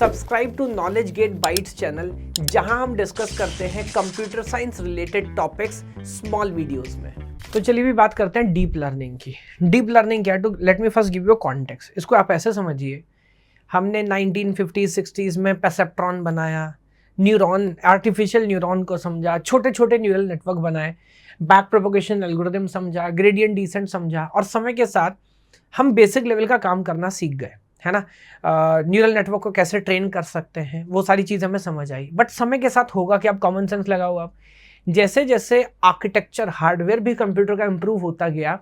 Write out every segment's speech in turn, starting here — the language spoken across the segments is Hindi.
Subscribe to knowledge gate bytes channel, जहां हम डिस्कस करते हैं computer science related topics small videos में। तो चलिए भी बात करते हैं डीप लर्निंग की। डीप लर्निंग क्या है? To let me first give you context. इसको आप ऐसे समझिए, हमने 1950s 60s में परसेप्ट्रॉन बनाया, न्यूरॉन, आर्टिफिशियल न्यूरॉन को समझा, छोटे छोटे न्यूरल नेटवर्क बनाए, बैक प्रोपोगेशन एल्गोरिथम समझा, ग्रेडियंट डिसेंट समझा, और समय के साथ हम बेसिक लेवल का काम करना सीख गए, है ना। न्यूरल नेटवर्क को कैसे ट्रेन कर सकते हैं, वो सारी चीज़ हमें समझ आई। बट समय के साथ होगा कि आप कॉमन सेंस लगाओ, आप जैसे जैसे आर्किटेक्चर हार्डवेयर भी कंप्यूटर का इम्प्रूव होता गया,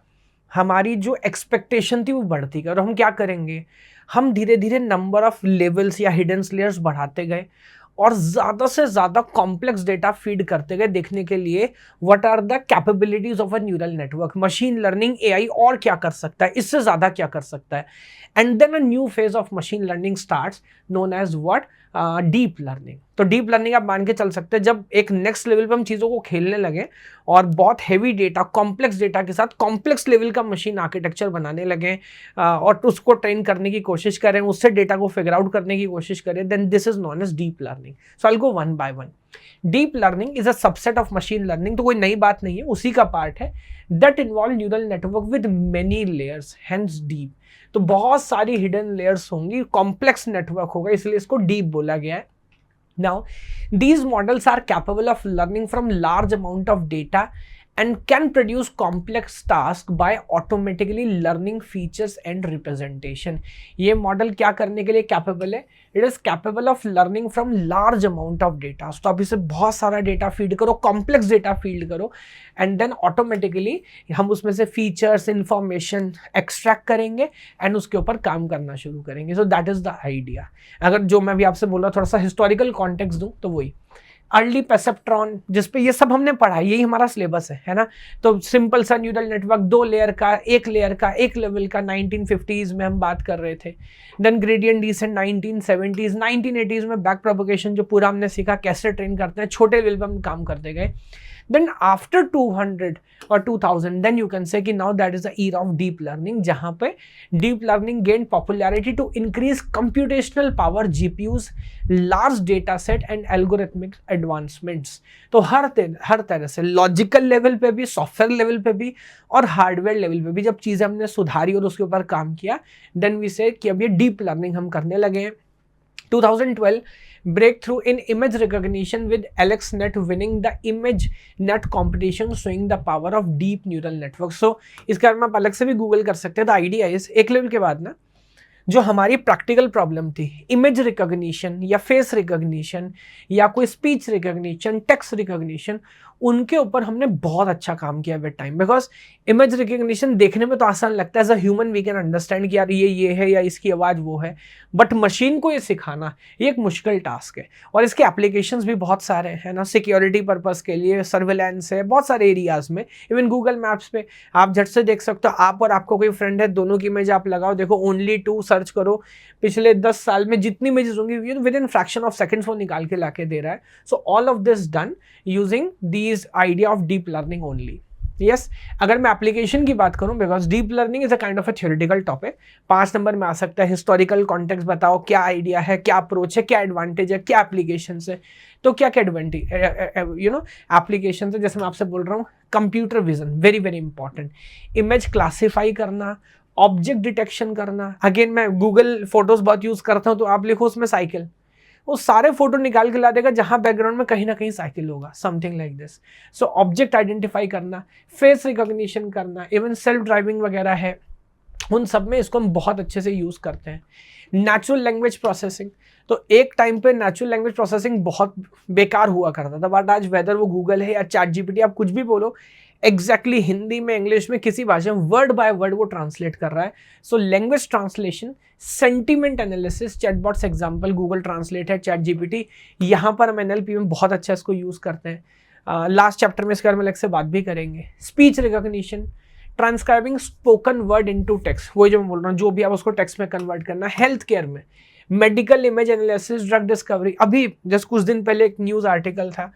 हमारी जो एक्सपेक्टेशन थी वो बढ़ती गई। और हम क्या करेंगे, हम धीरे धीरे नंबर ऑफ लेवल्स या हिडन लेयर्स बढ़ाते गए और ज़्यादा से ज़्यादा कॉम्प्लेक्स डेटा फीड करते गए, देखने के लिए what are the capabilities of a neural network, machine learning AI और क्या कर सकता है, इससे ज़्यादा क्या कर सकता है। And then a new phase of machine learning starts, known as what, deep learning. तो डीप लर्निंग आप मान के चल सकते हैं, जब एक नेक्स्ट लेवल पे हम चीज़ों को खेलने लगे और बहुत हैवी डेटा, कॉम्प्लेक्स डेटा के साथ कॉम्प्लेक्स लेवल का मशीन आर्किटेक्चर बनाने लगे और उसको ट्रेन करने की कोशिश करें, उससे डेटा को फिगर आउट करने की कोशिश करें, then this is known as deep learning. So I will go one by one. Deep learning is a subset of machine learning, तो कोई नई बात नहीं है, उसी का पार्ट है, that involve neural network with many layers, hence deep. तो बहुत सारी हिडन लेयर्स होंगी, कॉम्प्लेक्स नेटवर्क होगा, इसलिए इसको डीप बोला गया है। Now, these models are capable of learning from large amount of data and can produce complex tasks by automatically learning features and representation. ये मॉडल क्या करने के लिए कैपेबल है? It is capable of learning from large amount of data. तो आप इसे बहुत सारा डेटा फीड करो, कॉम्प्लेक्स डेटा फीड करो, एंड देन ऑटोमेटिकली हम उसमें से फीचर्स, इंफॉर्मेशन एक्सट्रैक्ट करेंगे एंड उसके ऊपर काम करना शुरू करेंगे। सो दैट इज द आइडिया। अगर जो मैं भी आपसे बोल रहा, थोड़ा सा हिस्टोरिकल कॉन्टेक्स्ट दूं, तो वही अर्ली परसेप्ट्रॉन, जिसपे ये सब हमने पढ़ा, यही हमारा सिलेबस है ना। तो सिंपल सा न्यूरल नेटवर्क, 2 लेयर का, 1 लेयर का, 1 लेवल का, 1950s में हम बात कर रहे थे। Then gradient descent 1970s, 1980s में बैक प्रोपोगेशन, जो पूरा हमने सीखा कैसे ट्रेन करते हैं, छोटे लेवल पर हम काम करते गए। Then after 200 or 2000, then you can say कि now that is the era of deep learning, जहाँ पे deep learning gained popularity to increase computational power, GPUs, large data set and algorithmic advancements। तो हर तरह से लॉजिकल लेवल पे भी, सॉफ्टवेयर लेवल पे भी और हार्डवेयर लेवल पे भी जब चीज़ें हमने सुधारी और उसके ऊपर काम किया, then we say कि अब ये डीप लर्निंग हम करने लगे हैं। 2012 breakthrough in image recognition with AlexNet winning the ImageNet competition, showing the power of deep neural network। So इसके बारे में आप अलग से भी गूगल कर सकते हैं। द आइडिया इज, एक लेवल के बाद ना जो हमारी प्रैक्टिकल प्रॉब्लम थी, इमेज रिकॉग्निशन या फेस रिकॉग्निशन या कोई स्पीच रिकॉग्निशन, टेक्स्ट रिकॉग्निशन, उनके ऊपर हमने बहुत अच्छा काम किया with time. Because image recognition देखने में तो आसान लगता है, as a human we can understand कि यार ये है या इसकी आवाज़ वो है, बट मशीन को ये सिखाना ये एक मुश्किल टास्क है। और इसके एप्लीकेशंस भी बहुत सारे हैं ना, सिक्योरिटी पर्पस के लिए, सर्विलेंस है, बहुत सारे एरियाज़ में। इवन गूगल मैप्स पे आप झट से देख सकते हो, आप और आपको कोई फ्रेंड है, दोनों की इमेज आप लगाओ, देखो ओनली 2 सर्च करो, पिछले 10 साल में जितनी इमेजेस होंगी with in fraction of seconds वो निकाल के लाके दे रहा है। So all of this done using these idea of deep learning only. Yes, अगर मैं एप्लीकेशन की बात करूं, because deep learning is a kind of a theoretical topic, 5 number में आ सकता है। हिस्टोरिकल कॉन्टेक्स्ट बताओ, क्या आइडिया है, क्या अप्रोच है, क्या एडवांटेज है, क्या एप्लीकेशन है। तो क्या क्या एडवांटेज, एप्लीकेशन है, जैसे मैं आपसे बोल रहा हूँ, computer vision very very important, image classify करना, ऑब्जेक्ट डिटेक्शन करना। अगेन मैं गूगल फोटोज बहुत यूज करता हूँ, तो आप लिखो उसमें साइकिल, वो सारे फोटो निकाल के ला देगा जहां बैकग्राउंड में कहीं ना कहीं साइकिल होगा, something like this. So object identify करना, फेस रिकॉग्निशन करना, इवन सेल्फ ड्राइविंग वगैरह है, उन सब में इसको हम बहुत अच्छे से यूज करते हैं। नेचुरल लैंग्वेज प्रोसेसिंग, तो एक टाइम पे नेचुरल लैंग्वेज प्रोसेसिंग बहुत बेकार हुआ करता था, बट आज वेदर वो गूगल है या चैट जीपीटी, आप कुछ भी बोलो, एग्जैक्टली हिंदी में, इंग्लिश में, किसी भाषा में वर्ड बाय वर्ड वो ट्रांसलेट कर रहा है। So language translation, sentiment analysis, chatbots example Google translate है, चैट जीपीटी, यहाँ पर हम एनएलपी में बहुत अच्छा इसको यूज़ करते हैं। लास्ट चैप्टर में इसके बारे में अलग से बात भी करेंगे। Speech recognition, transcribing spoken word into text, वही जो मैं बोल रहा हूँ, जो भी आप उसको टेक्स्ट में कन्वर्ट करना। हेल्थ केयर में medical image analysis, drug discovery. अभी जस्ट कुछ दिन पहले एक न्यूज़ आर्टिकल था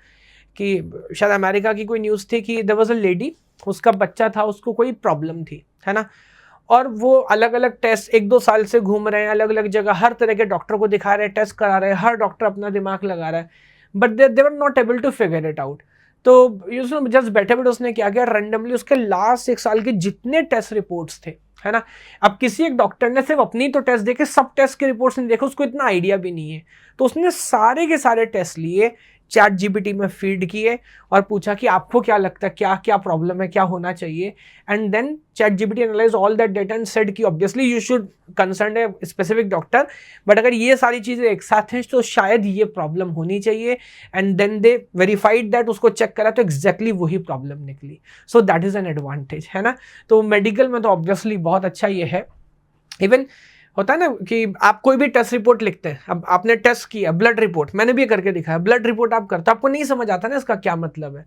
कि शायद अमेरिका की कोई न्यूज़ थी कि देयर वाज अ लेडी, उसका बच्चा था, उसको कोई प्रॉब्लम थी, है ना, और वो अलग अलग टेस्ट 1-2 साल से घूम रहे हैं, अलग अलग जगह हर तरह के डॉक्टर को दिखा रहे हैं, टेस्ट करा रहे हैं, हर डॉक्टर अपना दिमाग लगा रहा है, but they were not able to figure it out. तो उसने जस्ट बैठे बैठे उसने क्या किया, रैंडमली उसके लास्ट 1 साल के जितने टेस्ट रिपोर्ट्स थे, है ना, अब किसी एक डॉक्टर ने सिर्फ अपनी तो टेस्ट देखे, सब टेस्ट के रिपोर्ट्स नहीं देखे, उसको इतना आइडिया भी नहीं है, तो उसने सारे के सारे टेस्ट लिए, चैट जीपीटी में फीड किए और पूछा कि आपको क्या लगता है, क्या क्या प्रॉब्लम है, क्या होना चाहिए, and then ChatGPT analyse all that data and said कि obviously you should concern a specific doctor, but अगर ये सारी चीजें एक साथ हैं तो शायद ये प्रॉब्लम होनी चाहिए, and then they verified that, उसको चेक करा तो एग्जैक्टली वही प्रॉब्लम निकली। So that is an advantage, है ना। तो मेडिकल में तो ऑब्वियसली बहुत अच्छा ये है। इवन होता है ना कि आप कोई भी टेस्ट रिपोर्ट लिखते हैं, अब आपने टेस्ट किया, ब्लड रिपोर्ट मैंने भी करके दिखाया, ब्लड रिपोर्ट आप करते हो, आपको नहीं समझ आता ना इसका क्या मतलब है,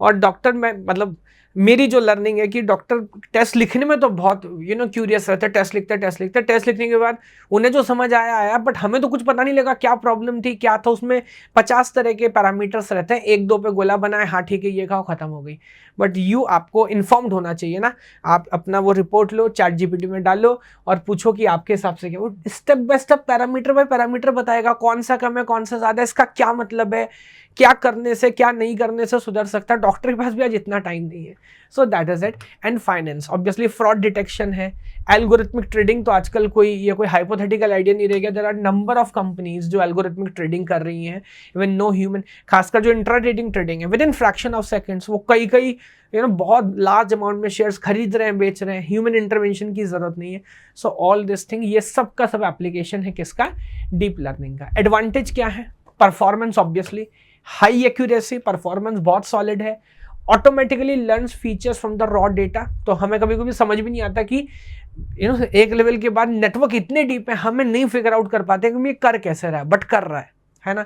और डॉक्टर में मतलब मेरी जो लर्निंग है कि डॉक्टर टेस्ट लिखने में तो बहुत क्यूरियस रहते हैं, टेस्ट लिखने के बाद उन्हें जो समझ आया, बट हमें तो कुछ पता नहीं लगा क्या प्रॉब्लम थी, क्या था उसमें। 50 तरह के पैरामीटर्स रहते हैं, 1-2 पे गोला बनाए, हाँ ठीक है ये खाओ, खत्म हो गई। बट आपको इन्फॉर्म्ड होना चाहिए ना, आप अपना वो रिपोर्ट लो, चैट जीपीटी में डालो और पूछो कि आपके हिसाब से क्या, वो step by step parameter by parameter बताएगा, कौन सा कम है, कौन सा ज्यादा है, इसका क्या मतलब है, क्या करने से क्या नहीं करने से सुधर सकता है। डॉक्टर के पास भी आज इतना टाइम नहीं है। So that is it. And finance, obviously fraud detection है, एल्गोरिथमिक ट्रेडिंग, तो आजकल कोई हाइपोथेटिकल आइडिया नहीं रह गया। There are number of companies जो एल्गोरिथमिक ट्रेडिंग कर रही हैं, इवन नो ह्यूमन, खासकर जो इंट्रा ट्रेडिंग है, within fraction of seconds वो कई बहुत लार्ज अमाउंट में शेयर्स खरीद रहे हैं, बेच रहे हैं, ह्यूमन इंटरवेंशन की जरूरत नहीं है। सो ऑल दिस थिंग, ये सब का सब एप्लीकेशन है किसका, डीप लर्निंग का। एडवांटेज क्या है, performance, obviously high accuracy, performance बहुत सॉलिड है, automatically learns features from the raw data. तो हमें कभी कभी समझ भी नहीं आता कि एक लेवल के बाद नेटवर्क इतने डीप है, हमें नहीं फिगर आउट कर पाते कि ये कर कैसे रहा है, बट कर रहा है ना।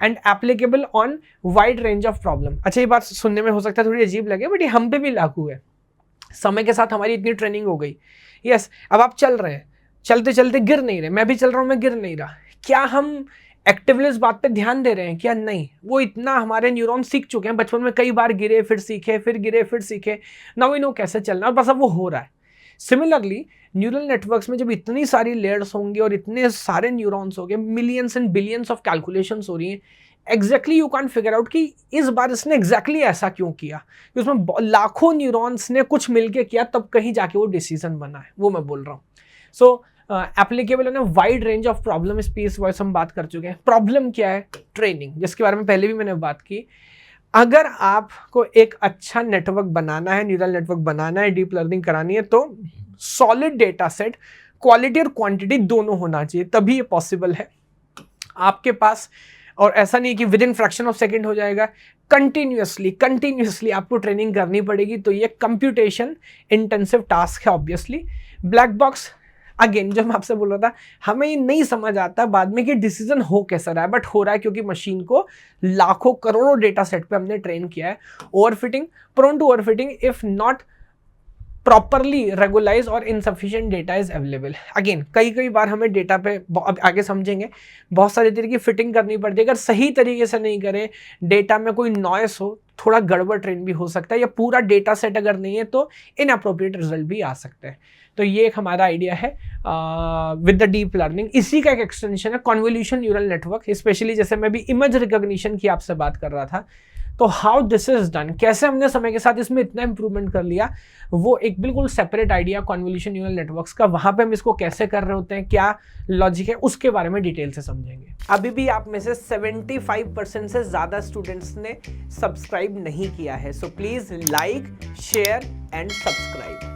And applicable on wide range of problem. अच्छा, ये बात सुनने में हो सकता है थोड़ी अजीब लगे, बट ये हम पे भी लागू है। समय के साथ हमारी इतनी ट्रेनिंग हो गई, यस, अब आप चल रहे हैं, चलते चलते गिर नहीं रहे, मैं भी चल रहा हूं, मैं गिर नहीं रहा, क्या हम एक्टिवली इस बात पे ध्यान दे रहे हैं क्या? नहीं, वो इतना हमारे न्यूरॉन सीख चुके हैं, बचपन में कई बार गिरे फिर सीखे, फिर गिरे फिर सीखे, नाउ वी नो कैसे चलना, और बस अब वो हो रहा है। सिमिलरली न्यूरल नेटवर्क्स में जब इतनी सारी लेयर्स होंगी और इतने सारे न्यूरॉन्स होंगे, millions and billions of calculations हो रही हैं, exactly you can figure out कि इस बार इसने एग्जैक्टली ऐसा क्यों किया, कि उसमें लाखों न्यूरॉन्स ने कुछ मिलके किया, तब कहीं जाके वो डिसीजन बना है, वो मैं बोल रहा हूँ। सो एप्लीकेबल है wide range of problem space voice हम बात कर चुके हैं। प्रॉब्लम क्या है? ट्रेनिंग, जिसके बारे में पहले भी मैंने बात की। अगर आपको एक अच्छा नेटवर्क बनाना है, न्यूरल नेटवर्क बनाना है, डीप लर्निंग करानी है, तो सॉलिड डेटा सेट, क्वालिटी और क्वांटिटी दोनों होना चाहिए, तभी ये पॉसिबल है आपके पास। और ऐसा नहीं कि with in fraction of second हो जाएगा, कंटिन्यूसली आपको ट्रेनिंग करनी पड़ेगी। तो ये कंप्यूटेशन इंटेंसिव टास्क है ऑब्वियसली। ब्लैक बॉक्स, अगेन जो मैं आपसे बोल रहा था, हमें ये नहीं समझ आता बाद में कि डिसीजन हो कैसा रहा है, बट हो रहा है क्योंकि मशीन को लाखों करोड़ों डेटा सेट पे हमने ट्रेन किया है। Overfitting, prone to overfitting if not properly regularise और insufficient data is available. Again कई बार हमें डेटा पे, अब आगे समझेंगे, बहुत सारी तरीके की फिटिंग करनी पड़ती है। अगर सही तरीके से नहीं करें, डेटा में कोई नॉइस हो, थोड़ा गड़बड़ ट्रेन भी हो सकता है, या पूरा डेटा सेट अगर नहीं है तो इनअप्रोप्रिएट रिजल्ट भी आ सकते हैं। तो ये एक हमारा आइडिया है विद द डीप लर्निंग। इसी का एक एक्सटेंशन है कन्वोल्यूशन न्यूरल नेटवर्क। स्पेशली जैसे मैं भी इमेज रिकॉग्निशन की आपसे बात कर रहा था, तो हाउ दिस इज डन, कैसे हमने समय के साथ इसमें इतना इंप्रूवमेंट कर लिया, वो एक बिल्कुल separate idea convolution neural networks का। वहां पे हम इसको कैसे कर रहे होते हैं, क्या लॉजिक है, उसके बारे में डिटेल से समझेंगे। अभी भी आप में से 75% से ज्यादा स्टूडेंट्स ने सब्सक्राइब नहीं किया है, so please like, share and subscribe.